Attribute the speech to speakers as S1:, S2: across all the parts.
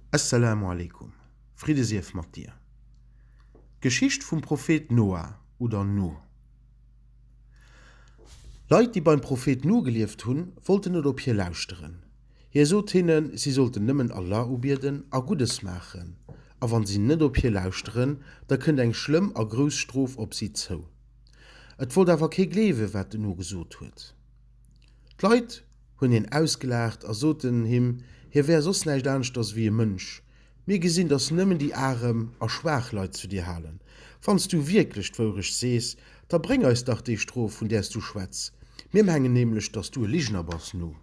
S1: Assalamu alaikum. Friede sief mat dir. Geschicht vum Prophet Noah oder Nu. Leiit, die beim Prophet Nu gelieft hunn, wollten net op hier lauschteren. Hier sot hinnen, sie sollten nimmen Allah ubierden a Gutes machen, a wann sie net op hier lauschteren, da kënnt eng schlimm a Grostrof op sie zou. Et wollt awer ke glewe, wat Nu gesot huet. D'Leit hunn hin ausgelacht a soten him, hier wär sos neicht ernst ass wie e Mënsch. Mir gesinn, dass nimmen die Arem a Schwachleit zu dir halen. Fannst du wirklich dwurisch sees, da bring eus doch die Strof, von derst du schwätz. Mir hängen nämlich, dass du Lichner bist Nu.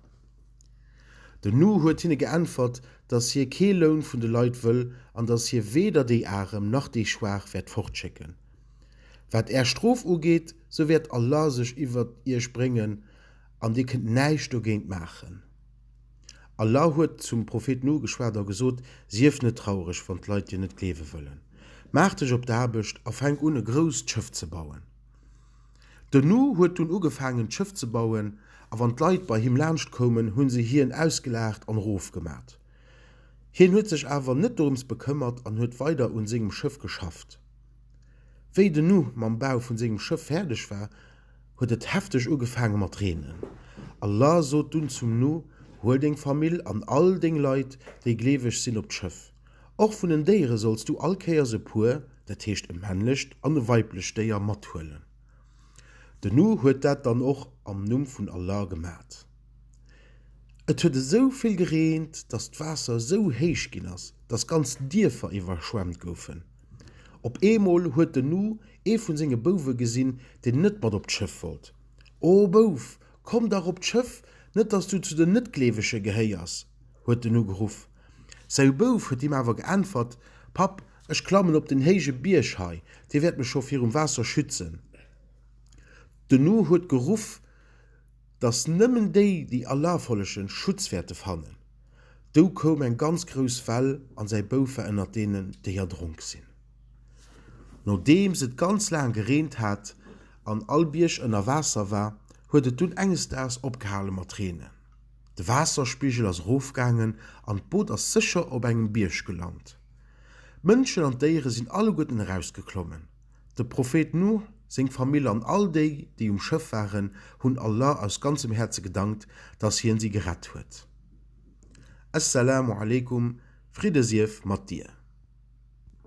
S1: De Nu huet hinne geantwort, dass hier ke Lohn von de Leut will, an dass hier weder die Arem noch die Schwach werd fortschicken. Wat Strof ugeht, so wird Allah sich iwwer ihr springen, an die könnt neicht du geint machen. Allah huet zum Prophet Nu geschwader gesot, sief net traurig von d Leute, die net klewe wollen. Macht dich op derbecht auf ein ohne groß Schiff zu bauen. De Nu huet nun ugefangen Schiff zu bauen, a wann d Leute bei him lerncht kommen, hunn sie hierin ausgelacht an Ruf gemacht. Hien huet sich aber net dums bekümmert an huet weiter un segem Schiff geschafft. Wéi de Nu mam Bau von segem Schiff fertig war, huet et heftig ugefangen mat Tränen. Allah sot dun zum Nu, hol deng Famill an all deng Leiit, déi glewech sinn op d'Schëff. Och vun den Déiere sollst du allkeier se puer, dat heescht em männlecht an de weiblech Déier mat huelen. De Nu huet dat dann och am Numm vun Allah gemat. Et huet soviel gereent, dats d'Wasser so héich ginn ass, dats ganz Dierfer iwwerschwemmt goufen. Op emol huet de Nu vun senge Bowe gesinn, den net mat op d'Schëff wollt. O Bouf, komm dar op d'Schëff, net dass du zu den netglewesche Geheiers, huet de Nu geruf. Sei Bouf huet ihm awer geantwort, Pap, ech klammen op den heige Bierschhai, die werd me schoff hier Wasser schützen. De Nu huet geruf, dass nimmen déi die Allahfollechen Schutzwerte fannen. Do kom en ganz gros Fall an sei Bouf verënnert denen, déi dronk sinn. Nodem se ganz lang gereent hat, an all Biersch ënner Wasser war, huet et dun engesters opgehale mat Tränen. De Wasserspiegel ass Rofgangen an d'Boot ass sicher op engem Biersch gelangt. Mënschen an Déiere sinn alle Guten rausgeklommen. De Prophet Nu, seng Familie an all déi, die Schëff waren, hunn Allah aus ganzem Herze gedankt, dats hien sie gerat huet. Assalamu alaikum, Friede sief mat dir.